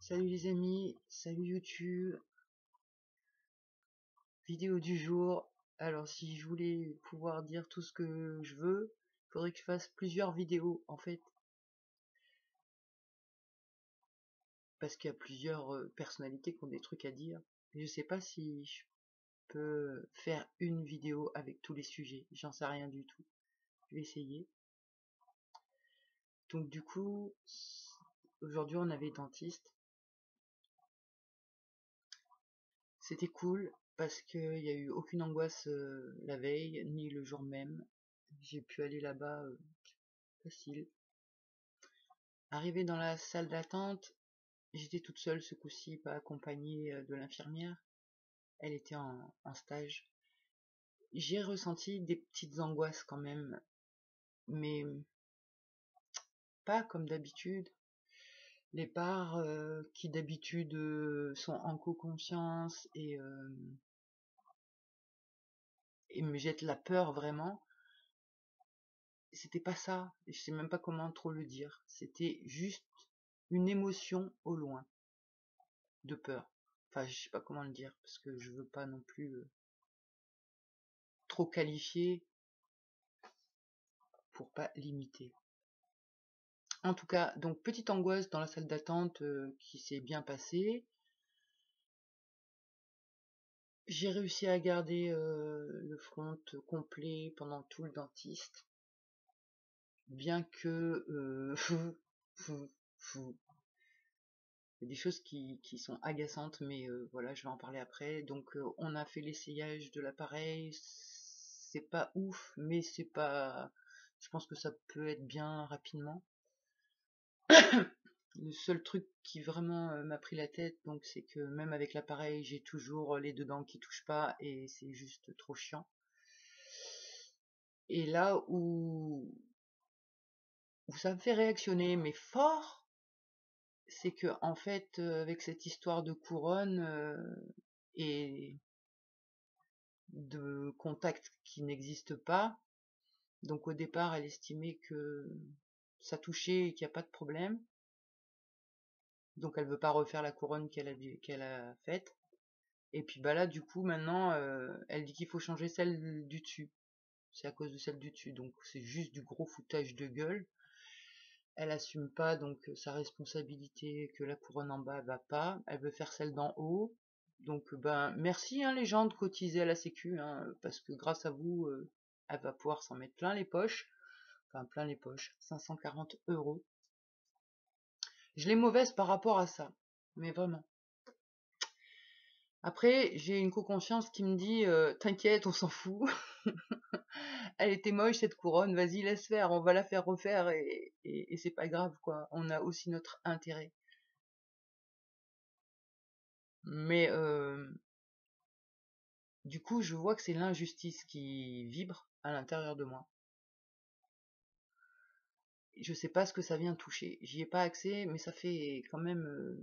Salut les amis, salut YouTube, vidéo du jour. Alors si je voulais pouvoir dire tout ce que je veux, il faudrait que je fasse plusieurs vidéos en fait. Parce qu'il y a plusieurs personnalités qui ont des trucs à dire. Et je sais pas si je peux faire une vidéo avec tous les sujets, j'en sais rien du tout. Je vais essayer. Donc du coup, aujourd'hui on avait dentiste. C'était cool parce qu'il n'y a eu aucune angoisse la veille, ni le jour même. J'ai pu aller là-bas facile. Arrivée dans la salle d'attente, j'étais toute seule ce coup-ci, pas accompagnée de l'infirmière. Elle était en stage. J'ai ressenti des petites angoisses quand même, mais pas comme d'habitude. Les parts qui d'habitude sont en co-conscience et me jettent la peur vraiment, c'était pas ça. Je sais même pas comment trop le dire. C'était juste une émotion au loin de peur. Enfin, je sais pas comment le dire parce que je veux pas non plus trop qualifier pour pas limiter. En tout cas, donc petite angoisse dans la salle d'attente qui s'est bien passée. J'ai réussi à garder le front complet pendant tout le dentiste, bien que il y a des choses qui sont agaçantes, mais voilà, je vais en parler après. Donc on a fait l'essayage de l'appareil, c'est pas ouf, mais c'est pas, je pense que ça peut être bien rapidement. Le seul truc qui vraiment m'a pris la tête, donc c'est que même avec l'appareil, j'ai toujours les deux dents qui touchent pas et c'est juste trop chiant. Et là où ça me fait réactionner, mais fort, c'est que en fait, avec cette histoire de couronne et de contact qui n'existe pas, donc au départ, elle estimait que ça touchait et qu'il n'y a pas de problème. Donc elle veut pas refaire la couronne qu'elle a faite. Et puis bah là du coup maintenant elle dit qu'il faut changer celle du dessus. C'est à cause de celle du dessus. Donc c'est juste du gros foutage de gueule. Elle assume pas donc sa responsabilité que la couronne en bas va pas. Elle veut faire celle d'en haut. Donc ben merci les gens de cotiser à la sécu parce que grâce à vous elle va pouvoir s'en mettre plein les poches. Enfin plein les poches. 540 €. Je l'ai mauvaise par rapport à ça. Mais vraiment. Après, j'ai une co-conscience qui me dit t'inquiète, on s'en fout. Elle était moche cette couronne, vas-y laisse faire, on va la faire refaire et c'est pas grave quoi. On a aussi notre intérêt. Mais du coup, je vois que c'est l'injustice qui vibre à l'intérieur de moi. Je sais pas ce que ça vient toucher. J'y ai pas accès, mais ça fait quand même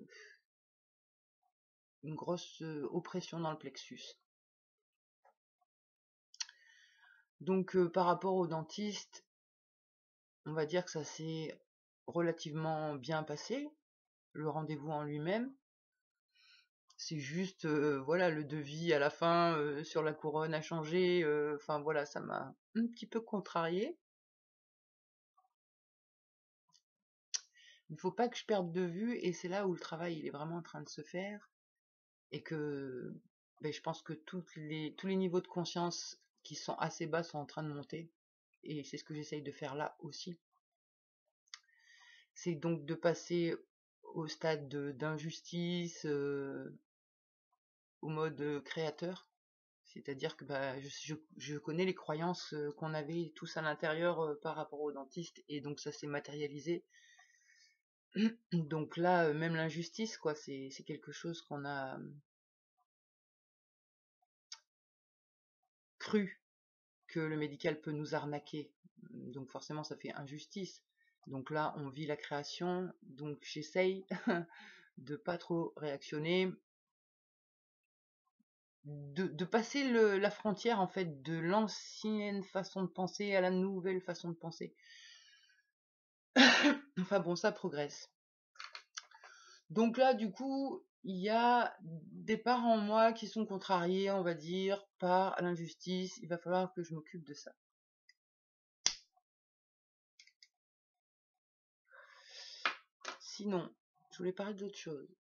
une grosse oppression dans le plexus. Donc par rapport au dentiste, on va dire que ça s'est relativement bien passé, le rendez-vous en lui-même. C'est juste, voilà, le devis à la fin sur la couronne a changé. Enfin voilà, ça m'a un petit peu contrarié. Il ne faut pas que je perde de vue, et c'est là où le travail il est vraiment en train de se faire, et que ben, je pense que tous les niveaux de conscience qui sont assez bas sont en train de monter, et c'est ce que j'essaye de faire là aussi. C'est donc de passer au stade d'injustice, au mode créateur. C'est-à-dire que bah, je connais les croyances qu'on avait tous à l'intérieur par rapport au dentiste, et donc ça s'est matérialisé. Donc là, même l'injustice, quoi, c'est quelque chose qu'on a cru que le médical peut nous arnaquer. Donc forcément, ça fait injustice. Donc là, on vit la création. Donc j'essaye de pas trop réactionner, de passer la frontière en fait de l'ancienne façon de penser à la nouvelle façon de penser. Enfin bon, ça progresse. Donc là, du coup, il y a des parts en moi qui sont contrariées, on va dire, par l'injustice. Il va falloir que je m'occupe de ça. Sinon, je voulais parler d'autre chose.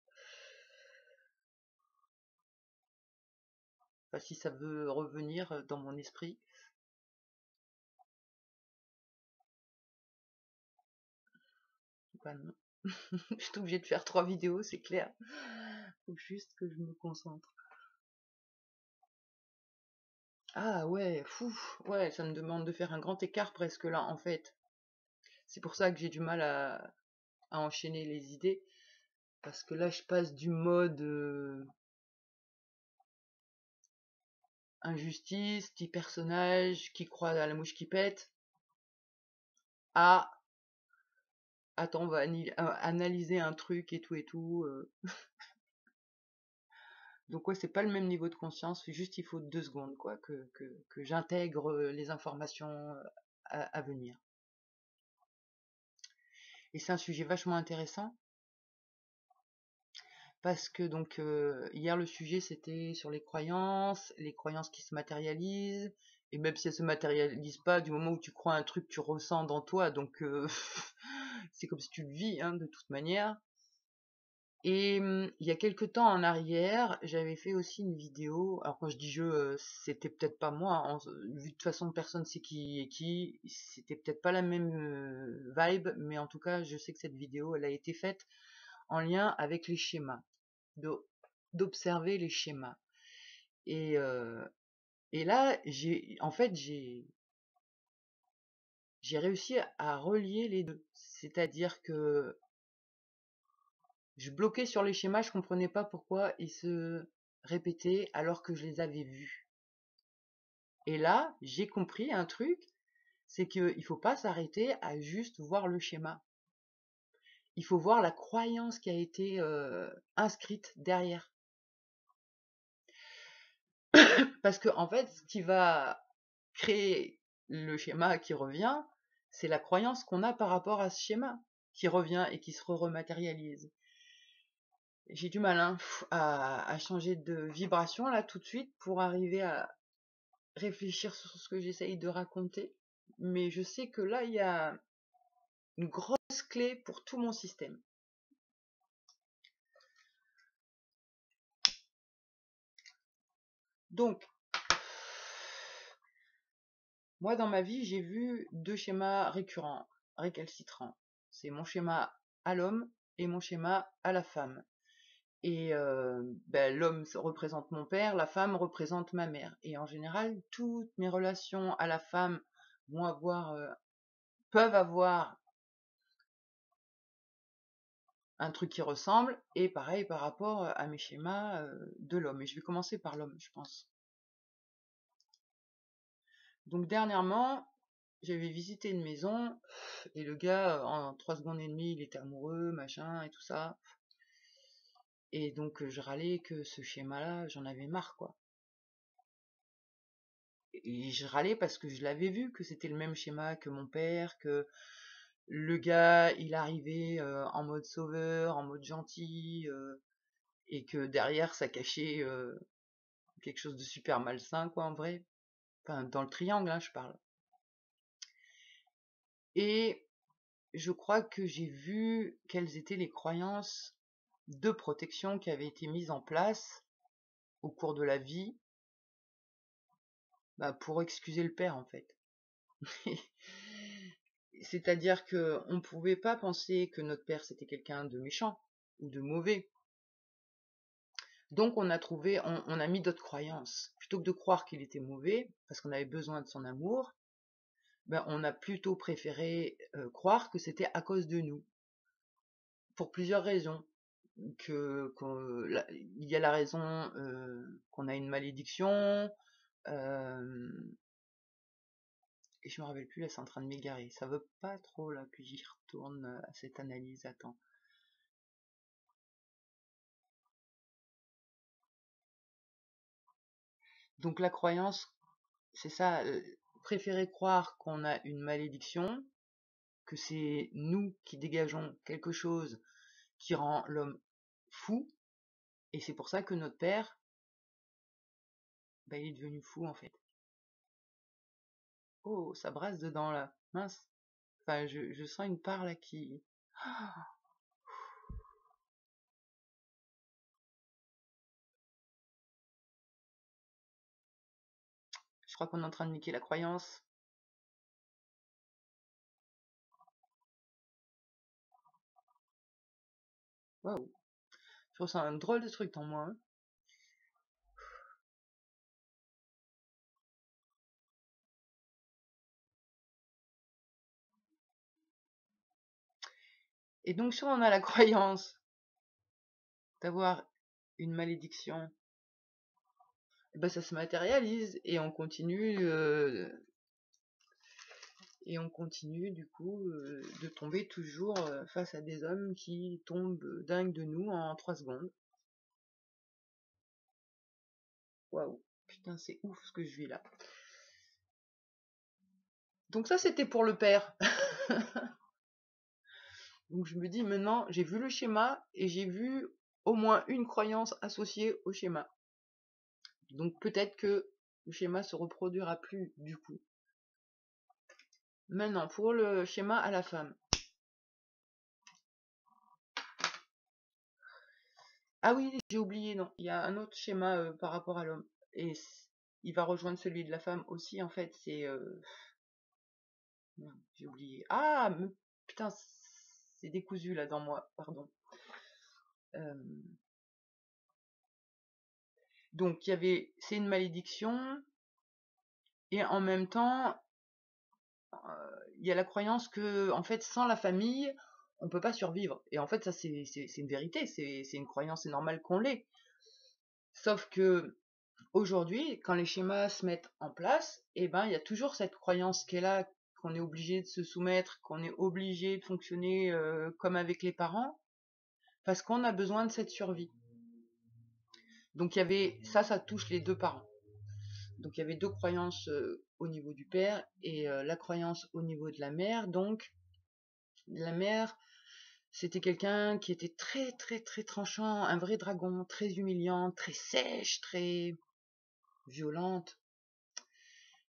Enfin, si ça veut revenir dans mon esprit. Bah non. Je suis obligée de faire 3 vidéos, c'est clair. Faut juste que je me concentre. Ah ouais, fou, ouais, ça me demande de faire un grand écart presque là, en fait. C'est pour ça que j'ai du mal à enchaîner les idées. Parce que là, je passe du mode injustice, petit personnage qui croit à la mouche qui pète, à attends, on va analyser un truc et tout et tout. Donc ouais, c'est pas le même niveau de conscience, juste il faut 2 secondes quoi, que j'intègre les informations à venir. Et c'est un sujet vachement intéressant parce que donc hier le sujet c'était sur les croyances qui se matérialisent, et même si elles se matérialisent pas, du moment où tu crois un truc, tu ressens dans toi, donc c'est comme si tu le vis hein, de toute manière. Et il y a quelque temps en arrière, j'avais fait aussi une vidéo. Alors quand je dis je, c'était peut-être pas moi, hein, vu de toute façon personne sait qui est qui, c'était peut-être pas la même vibe, mais en tout cas je sais que cette vidéo elle a été faite en lien avec les schémas, d'observer les schémas. Et, euh, et là en fait j'ai réussi à relier les deux. C'est-à-dire que je bloquais sur les schémas, je comprenais pas pourquoi ils se répétaient alors que je les avais vus. Et là, j'ai compris un truc, c'est qu'il faut pas s'arrêter à juste voir le schéma. Il faut voir la croyance qui a été inscrite derrière. Parce que en fait, ce qui va créer le schéma qui revient, c'est la croyance qu'on a par rapport à ce schéma qui revient et qui se rematérialise. J'ai du mal hein, à changer de vibration là tout de suite pour arriver à réfléchir sur ce que j'essaye de raconter. Mais je sais que là, il y a une grosse clé pour tout mon système. Donc, moi dans ma vie, j'ai vu 2 schémas récurrents, récalcitrants. C'est mon schéma à l'homme et mon schéma à la femme. Et l'homme représente mon père, la femme représente ma mère. Et en général, toutes mes relations à la femme peuvent avoir un truc qui ressemble, et pareil par rapport à mes schémas de l'homme. Et je vais commencer par l'homme, je pense. Donc dernièrement, j'avais visité une maison, et le gars, en 3 secondes et demie, il était amoureux, machin, et tout ça. Et donc je râlais que ce schéma-là, j'en avais marre, quoi. Et je râlais parce que je l'avais vu, que c'était le même schéma que mon père, que le gars, il arrivait en mode sauveur, en mode gentil, et que derrière, ça cachait quelque chose de super malsain, quoi, en vrai. Enfin, dans le triangle, hein, je parle. Et je crois que j'ai vu quelles étaient les croyances de protection qui avaient été mises en place au cours de la vie, pour excuser le père, en fait. C'est-à-dire que on pouvait pas penser que notre père c'était quelqu'un de méchant ou de mauvais. Donc on a mis d'autres croyances. Plutôt que de croire qu'il était mauvais, parce qu'on avait besoin de son amour, on a plutôt préféré croire que c'était à cause de nous, pour plusieurs raisons. Il y a la raison qu'on a une malédiction, et je me rappelle plus, là c'est en train de m'égarer. Ça veut pas trop là que j'y retourne à cette analyse. Attends. Donc la croyance, c'est ça, préférer croire qu'on a une malédiction, que c'est nous qui dégageons quelque chose qui rend l'homme fou, et c'est pour ça que notre père, bah, il est devenu fou en fait. Oh, ça brasse dedans là, mince. Enfin, je sens une part là qui... Je crois qu'on est en train de niquer la croyance. Waouh, je ressens un drôle de truc en moi. Hein. Et donc, si on a la croyance d'avoir une malédiction, eh ben, ça se matérialise et on continue du coup de tomber toujours face à des hommes qui tombent dingues de nous en 3 secondes. Waouh, putain, c'est ouf ce que je vis là. Donc ça, c'était pour le père. Donc je me dis maintenant, j'ai vu le schéma et j'ai vu au moins une croyance associée au schéma. Donc peut-être que le schéma se reproduira plus du coup. Maintenant, pour le schéma à la femme. Ah oui, j'ai oublié, non. Il y a un autre schéma par rapport à l'homme. Et il va rejoindre celui de la femme aussi, en fait. C'est... merde, j'ai oublié. Ah, putain, c'est décousu là dans moi, pardon. Euh, Donc, il y avait... C'est une malédiction. Et en même temps, il y a la croyance que, en fait, sans la famille, on peut pas survivre. Et en fait, ça, c'est une vérité. C'est une croyance, c'est normal qu'on l'ait. Sauf que aujourd'hui, quand les schémas se mettent en place, eh ben, il y a toujours cette croyance qui est là, qu'on est obligé de se soumettre, qu'on est obligé de fonctionner comme avec les parents, parce qu'on a besoin de cette survie. Donc il y avait ça touche les deux parents. Donc il y avait deux croyances au niveau du père et la croyance au niveau de la mère. Donc la mère, c'était quelqu'un qui était très très très tranchant, un vrai dragon, très humiliant, très sèche, très violente.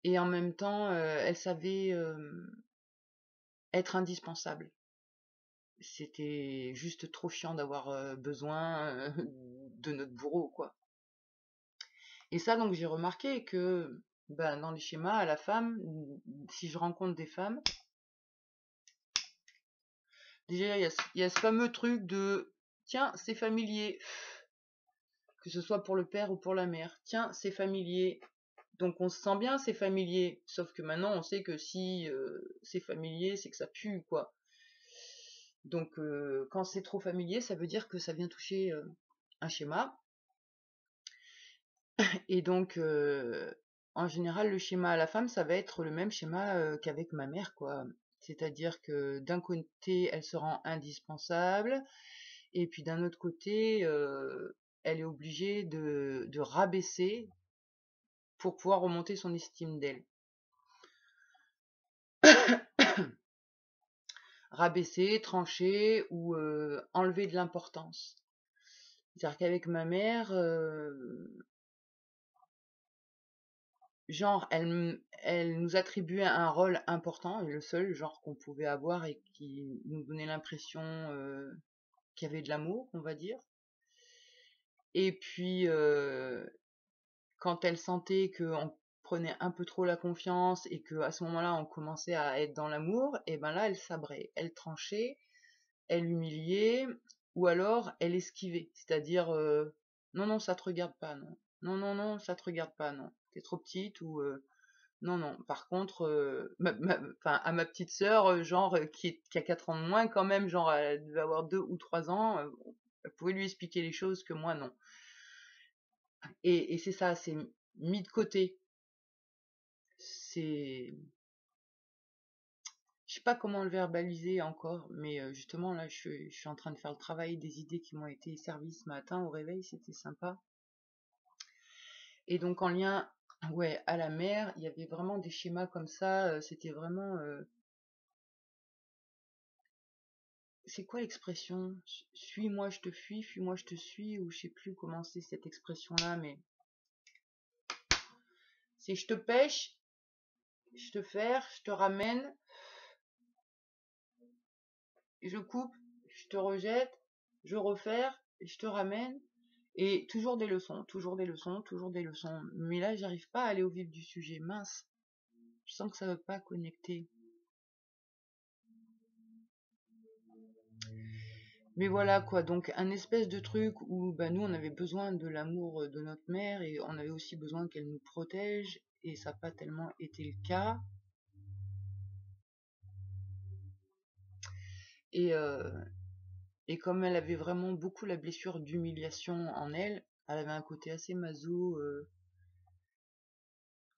Et en même temps, elle savait être indispensable. C'était juste trop chiant d'avoir besoin de notre bourreau, quoi. Et ça, donc, j'ai remarqué que ben, dans les schémas, à la femme, si je rencontre des femmes, déjà, il y a ce fameux truc de tiens, c'est familier, que ce soit pour le père ou pour la mère. Tiens, c'est familier. Donc on se sent bien, c'est familier. Sauf que maintenant, on sait que si c'est familier, c'est que ça pue, quoi. Donc quand c'est trop familier, ça veut dire que ça vient toucher un schéma. Et donc en général, le schéma à la femme, ça va être le même schéma qu'avec ma mère, quoi. C'est-à-dire que d'un côté, elle se rend indispensable, et puis d'un autre côté, elle est obligée de rabaisser pour pouvoir remonter son estime d'elle. Rabaisser, trancher ou enlever de l'importance. C'est-à-dire qu'avec ma mère, genre, elle nous attribuait un rôle important, et le seul genre qu'on pouvait avoir et qui nous donnait l'impression qu'il y avait de l'amour, on va dire. Et puis, quand elle sentait qu'on prenait un peu trop la confiance et qu'à ce moment-là, on commençait à être dans l'amour, et ben là, elle sabrait, elle tranchait, elle humiliait, ou alors elle esquivait. C'est-à-dire, non, non, ça te regarde pas, non. Non, non, non, ça te regarde pas, non. T'es trop petite, ou non, non. Par contre, à ma petite sœur, genre, qui a 4 ans de moins, quand même, genre, elle devait avoir 2 ou 3 ans, elle pouvait lui expliquer les choses que moi, non. Et c'est ça, c'est mis de côté. C'est... Je sais pas comment le verbaliser encore, mais justement, là, je suis en train de faire le travail des idées qui m'ont été servies ce matin au réveil, c'était sympa. Et donc, en lien, ouais, à la mer, il y avait vraiment des schémas comme ça, c'était vraiment... c'est quoi l'expression? Suis-moi, je te fuis, fuis-moi, je te suis, ou je sais plus comment c'est cette expression-là, mais c'est je te pêche, je te ferre, je te ramène, je coupe, je te rejette, je refaire, je te ramène, et toujours des leçons, toujours des leçons, toujours des leçons. Mais là, j'arrive pas à aller au vif du sujet, mince. Je sens que ça veut pas connecter. Mais voilà quoi, donc un espèce de truc où bah, nous on avait besoin de l'amour de notre mère et on avait aussi besoin qu'elle nous protège et ça n'a pas tellement été le cas. Et, euh, et comme elle avait vraiment beaucoup la blessure d'humiliation en elle, elle avait un côté assez maso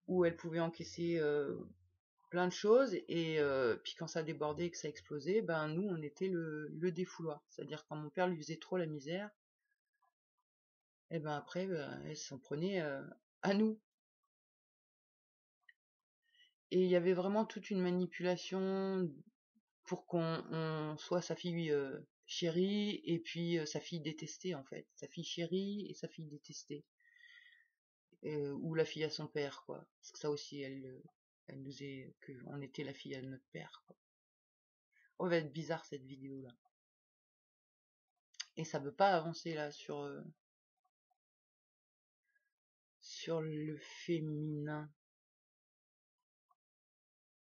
où elle pouvait encaisser plein de choses et puis quand ça débordait et que ça explosait, ben nous on était le défouloir. C'est-à-dire quand mon père lui faisait trop la misère, et ben après elle s'en prenait à nous. Et il y avait vraiment toute une manipulation pour qu'on soit sa fille chérie et puis sa fille détestée en fait. Sa fille chérie et sa fille détestée. Ou la fille à son père quoi. Parce que ça aussi elle nous est qu'on était la fille à notre père quoi. Oh, elle va être bizarre cette vidéo là. Et ça veut pas avancer là sur le féminin.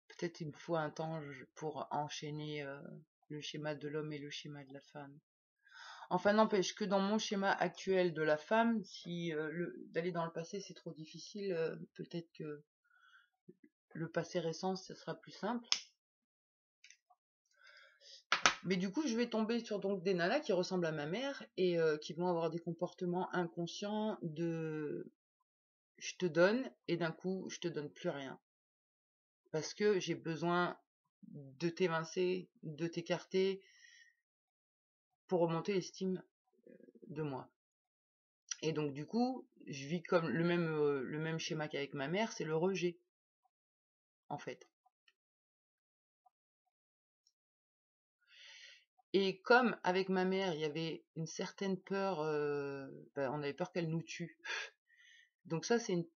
Peut-être il me faut un temps pour enchaîner le schéma de l'homme et le schéma de la femme. Enfin, n'empêche que dans mon schéma actuel de la femme, si d'aller dans le passé c'est trop difficile, peut-être que le passé récent, ça sera plus simple. Mais du coup, je vais tomber sur donc des nanas qui ressemblent à ma mère et qui vont avoir des comportements inconscients de je te donne et d'un coup, je te donne plus rien. Parce que j'ai besoin de t'évincer, de t'écarter pour remonter l'estime de moi. Et donc du coup, je vis comme le même schéma qu'avec ma mère, c'est le rejet, en fait. Et comme avec ma mère, il y avait une certaine peur, on avait peur qu'elle nous tue. Donc ça, c'est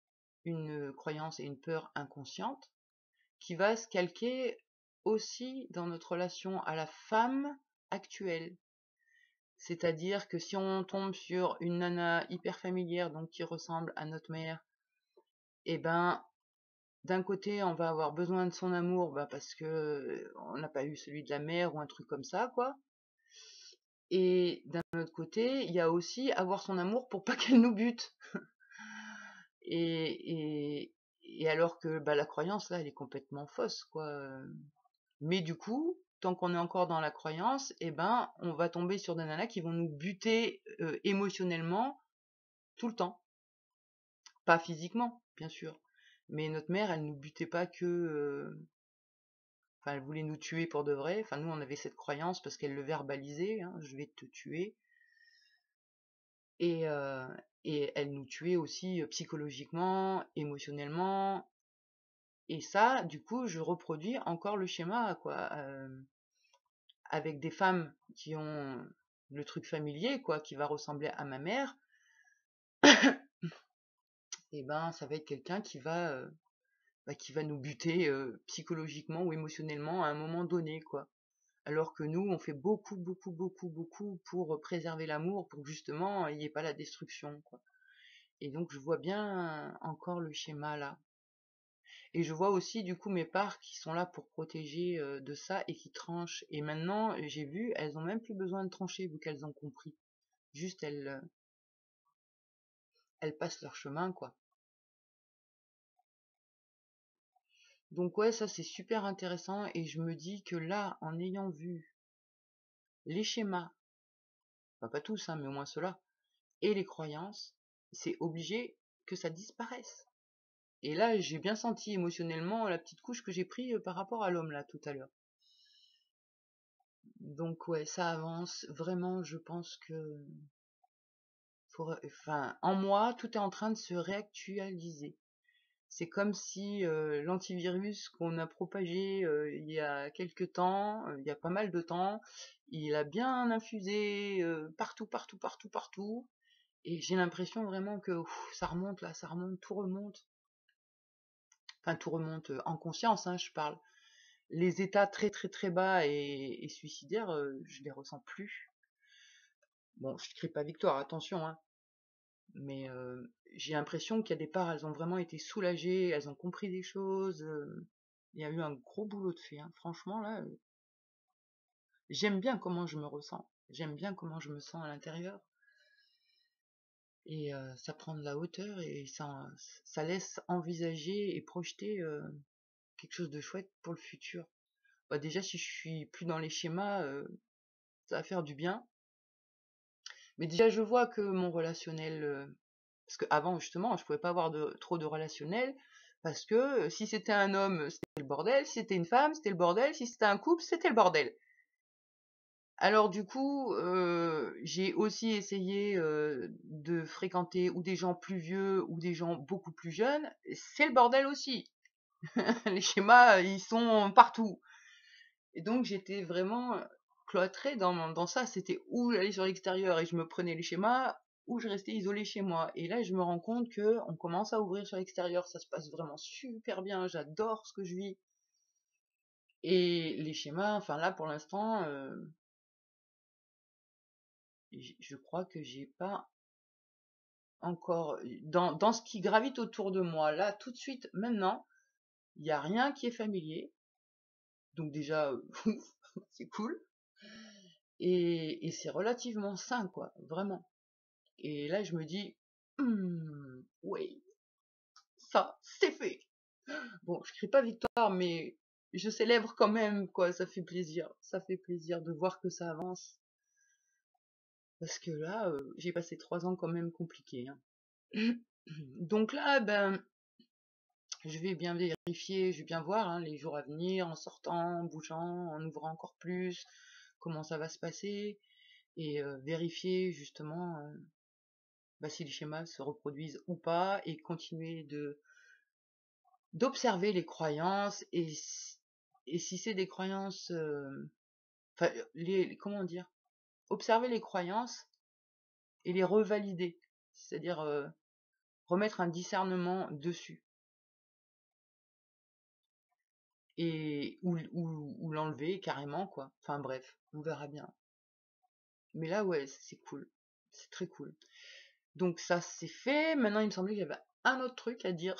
une croyance et une peur inconsciente qui va se calquer aussi dans notre relation à la femme actuelle. C'est-à-dire que si on tombe sur une nana hyper familière, donc qui ressemble à notre mère, et ben d'un côté on va avoir besoin de son amour parce que on n'a pas eu celui de la mère ou un truc comme ça quoi. Et d'un autre côté, il y a aussi avoir son amour pour pas qu'elle nous bute. Et, et, et alors que la croyance là, elle est complètement fausse quoi. Mais du coup, tant qu'on est encore dans la croyance, on va tomber sur des nanas qui vont nous buter émotionnellement tout le temps. Pas physiquement, bien sûr. Mais notre mère, elle nous butait pas que. Enfin, elle voulait nous tuer pour de vrai. Enfin, nous, on avait cette croyance parce qu'elle le verbalisait. Hein, je vais te tuer. Et, euh, et elle nous tuait aussi psychologiquement, émotionnellement. Et ça, du coup, je reproduis encore le schéma, quoi. Avec des femmes qui ont le truc familier, quoi, qui va ressembler à ma mère. Et ça va être quelqu'un qui va nous buter psychologiquement ou émotionnellement à un moment donné, quoi. Alors que nous, on fait beaucoup, beaucoup, beaucoup, beaucoup pour préserver l'amour, pour que justement, il n'y ait pas la destruction, quoi. Et donc, je vois bien encore le schéma là. Et je vois aussi, du coup, mes parts qui sont là pour protéger de ça et qui tranchent. Et maintenant, j'ai vu, elles ont même plus besoin de trancher, vu qu'elles ont compris. Juste, elles passent leur chemin, quoi. Donc ouais, ça c'est super intéressant. Et je me dis que là, en ayant vu les schémas, enfin, pas tous, hein, mais au moins ceux-là, et les croyances, c'est obligé que ça disparaisse. Et là, j'ai bien senti émotionnellement la petite couche que j'ai pris par rapport à l'homme là tout à l'heure. Donc ouais, ça avance. Vraiment, je pense que enfin, en moi, tout est en train de se réactualiser. C'est comme si l'antivirus qu'on a propagé il y a quelques temps, il y a pas mal de temps, il a bien infusé partout, partout, partout, partout. Et j'ai l'impression vraiment que ça remonte là, ça remonte, tout remonte. Enfin, tout remonte en conscience, hein, je parle. Les états très très très bas et suicidaires, je les ressens plus. Bon, je crie pas victoire, attention, hein. Mais j'ai l'impression qu'il y a des parts, elles ont vraiment été soulagées, elles ont compris des choses. Il y a eu un gros boulot de fait, hein. Franchement, là, j'aime bien comment je me ressens. J'aime bien comment je me sens à l'intérieur. Et ça prend de la hauteur et ça laisse envisager et projeter quelque chose de chouette pour le futur. Bah, déjà, si je suis plus dans les schémas, ça va faire du bien. Mais déjà, je vois que mon relationnel, parce qu'avant, justement, je pouvais pas avoir trop de relationnel, parce que si c'était un homme, c'était le bordel, si c'était une femme, c'était le bordel, si c'était un couple, c'était le bordel. Alors du coup, j'ai aussi essayé de fréquenter ou des gens plus vieux ou des gens beaucoup plus jeunes. C'est le bordel aussi. Les schémas, ils sont partout. Et donc j'étais vraiment cloîtrée dans ça. C'était ou aller sur l'extérieur et je me prenais les schémas, ou je restais isolée chez moi. Et là, je me rends compte que on commence à ouvrir sur l'extérieur. Ça se passe vraiment super bien. J'adore ce que je vis. Et les schémas, enfin là, pour l'instant, je crois que j'ai pas encore dans ce qui gravite autour de moi là tout de suite maintenant, il y a rien qui est familier. Donc déjà c'est cool et c'est relativement sain quoi, vraiment. Et là je me dis ouais, ça c'est fait. Bon, je crie pas victoire mais je célèbre quand même quoi, ça fait plaisir. Ça fait plaisir de voir que ça avance parce que là j'ai passé 3 ans quand même compliqués, hein. Donc là ben je vais bien vérifier, je vais bien voir hein, les jours à venir, en sortant, en bougeant, en ouvrant encore plus, comment ça va se passer, et vérifier justement bah, si les schémas se reproduisent ou pas, et continuer d'observer les croyances, et si c'est des croyances, enfin, comment dire, observer les croyances et les revalider, c'est-à-dire remettre un discernement dessus. Ou l'enlever carrément quoi. Enfin bref, on verra bien. Mais là ouais, c'est cool. C'est très cool. Donc ça c'est fait. Maintenant il me semblait qu'il y avait un autre truc à dire.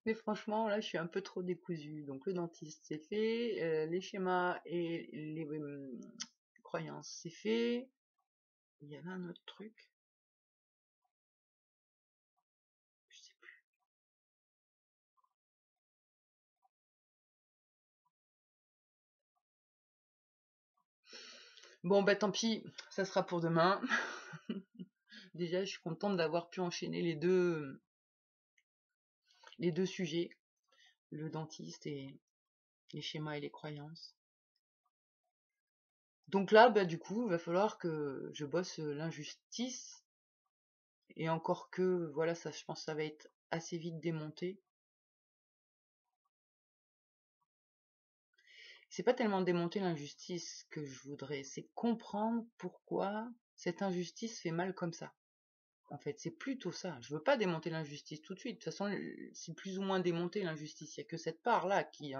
Mais franchement là je suis un peu trop décousue. Donc le dentiste c'est fait. Les schémas et les croyances c'est fait. Il y avait un autre truc. Je sais plus. Bon bah tant pis, ça sera pour demain. Déjà je suis contente d'avoir pu enchaîner les deux sujets. Le dentiste et les schémas et les croyances. Donc là, bah, du coup, il va falloir que je bosse l'injustice. Et encore que, voilà, ça, je pense que ça va être assez vite démonté. C'est pas tellement démonter l'injustice que je voudrais, c'est comprendre pourquoi cette injustice fait mal comme ça. En fait, c'est plutôt ça. Je veux pas démonter l'injustice tout de suite. De toute façon, c'est plus ou moins démonter l'injustice. Il y a que cette part-là qui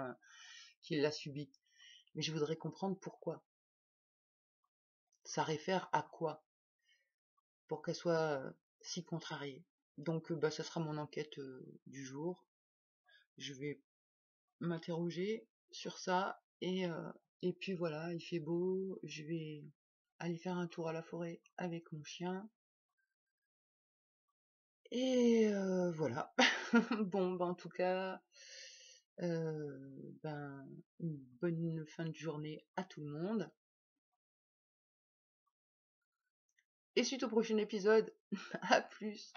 l'a subie. Mais je voudrais comprendre pourquoi. Ça réfère à quoi? Pour qu'elle soit si contrariée. Donc bah, ça sera mon enquête du jour. Je vais m'interroger sur ça et puis voilà, il fait beau, je vais aller faire un tour à la forêt avec mon chien. Et voilà. Bon, bah, en tout cas, euh, ben, une bonne fin de journée à tout le monde. Et suite au prochain épisode, à plus.